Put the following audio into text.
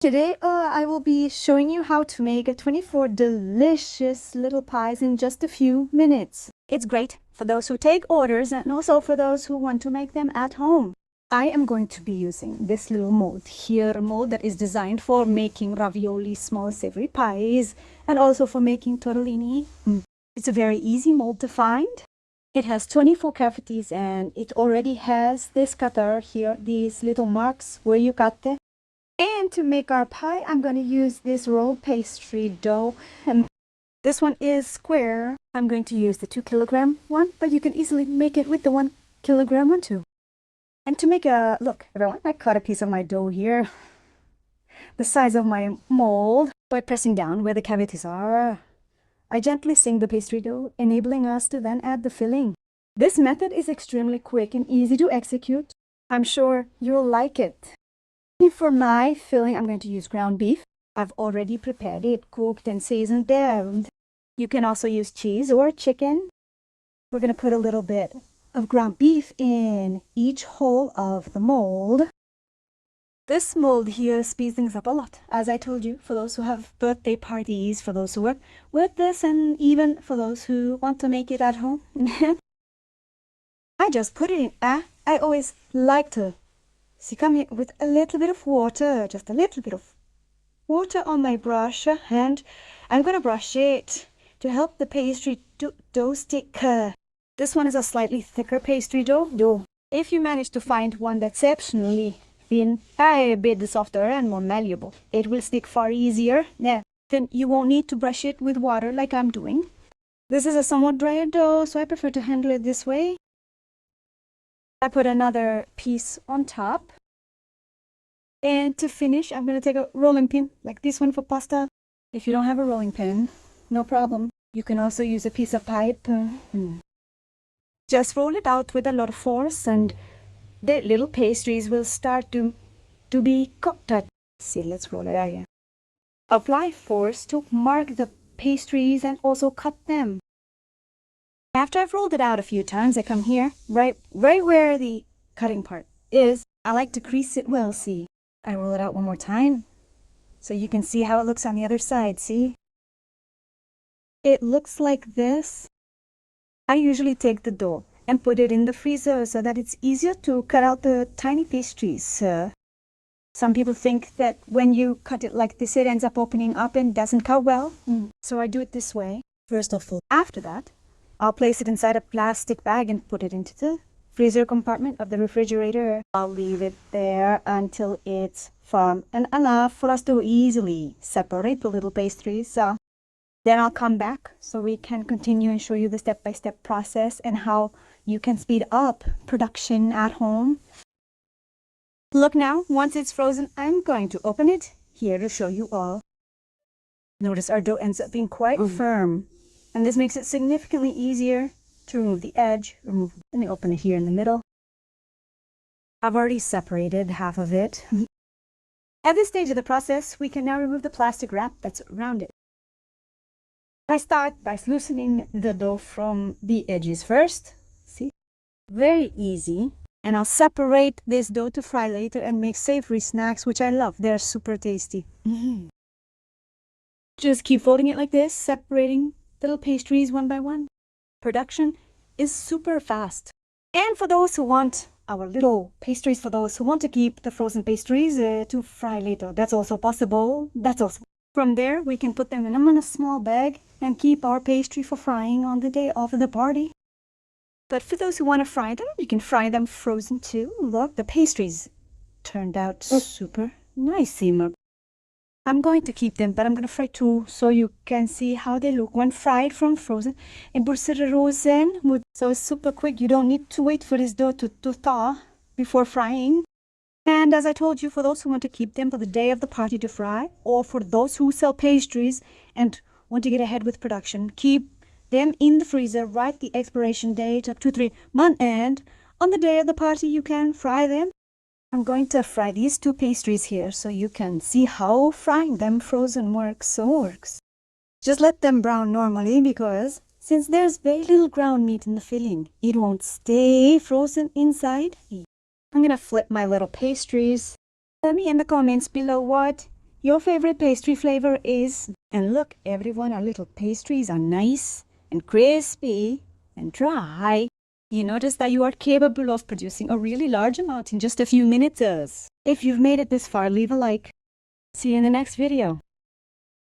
Today, I will be showing you how to make 24 delicious little pies in just a few minutes. It's great for those who take orders and also for those who want to make them at home. I am going to be using this little mold here, a mold that is designed for making ravioli, small savory pies, and also for making tortellini. It's a very easy mold to find. It has 24 cavities and it already has this cutter here, these little marks where you cut it. And to make our pie, I'm going to use this rolled pastry dough. And this one is square. I'm going to use the 2-kilogram one, but you can easily make it with the 1-kilogram one too. And to make a look, everyone, I cut a piece of my dough here, the size of my mold, by pressing down where the cavities are. I gently sink the pastry dough, enabling us to then add the filling. This method is extremely quick and easy to execute. I'm sure you'll like it. For my filling, I'm going to use ground beef. I've already prepared it, cooked and seasoned down. You can also use cheese or chicken. We're going to put a little bit of ground beef in each hole of the mold. This mold here speeds things up a lot, as I told you, for those who have birthday parties, for those who work with this, and even for those who want to make it at home. I just put it in. I always like to come here with a little bit of water, just a little bit of water on my brush, and I'm going to brush it to help the pastry dough stick. This one is a slightly thicker pastry dough. If you manage to find one that's exceptionally thin, a bit softer and more malleable, it will stick far easier. Then you won't need to brush it with water like I'm doing. This is a somewhat drier dough, so I prefer to handle it this way. I put another piece on top. And to finish, I'm going to take a rolling pin, like this one for pasta. If you don't have a rolling pin, no problem. You can also use a piece of pipe. Just roll it out with a lot of force and the little pastries will start to be cooked. See, let's roll it out here. Apply force to mark the pastries and also cut them. After I've rolled it out a few times, I come here, right where the cutting part is. I like to crease it well, see. I roll it out one more time so you can see how it looks on the other side, see? It looks like this. I usually take the dough and put it in the freezer so that it's easier to cut out the tiny pastries. Some people think that when you cut it like this, it ends up opening up and doesn't cut well. So I do it this way, first of all. After that, I'll place it inside a plastic bag and put it into the freezer compartment of the refrigerator. I'll leave it there until it's firm and enough for us to easily separate the little pastries. Then I'll come back so we can continue and show you the step-by-step process and how you can speed up production at home. Look now, once it's frozen, I'm going to open it here to show you all. Notice our dough ends up being quite firm. And this makes it significantly easier to remove the edge. Let me open it here in the middle. I've already separated half of it. At this stage of the process, we can now remove the plastic wrap that's around it. I start by loosening the dough from the edges first. See? Very easy. And I'll separate this dough to fry later and make savory snacks, which I love. They're super tasty. Just keep folding it like this, separating little pastries one by one. Production is super fast. And for those who want our little pastries, for those who want to keep the frozen pastries to fry later, that's also possible. From there, we can put them in a small bag and keep our pastry for frying on the day of the party. But for those who want to fry them, you can fry them frozen too. Look, the pastries turned out super nice. I'm going to keep them, but I'm going to fry two so you can see how they look when fried from frozen. So it's super quick. You don't need to wait for this dough to thaw before frying. And as I told you, for those who want to keep them for the day of the party to fry, or for those who sell pastries and want to get ahead with production, keep them in the freezer, write the expiration date up to 3 months, and on the day of the party you can fry them. I'm going to fry these two pastries here so you can see how frying them frozen works. Just let them brown normally because since there's very little ground meat in the filling, it won't stay frozen inside. I'm going to flip my little pastries. Tell me in the comments below what your favorite pastry flavor is. And look, everyone, our little pastries are nice and crispy and dry. You notice that you are capable of producing a really large amount in just a few minutes. If you've made it this far, leave a like. See you in the next video.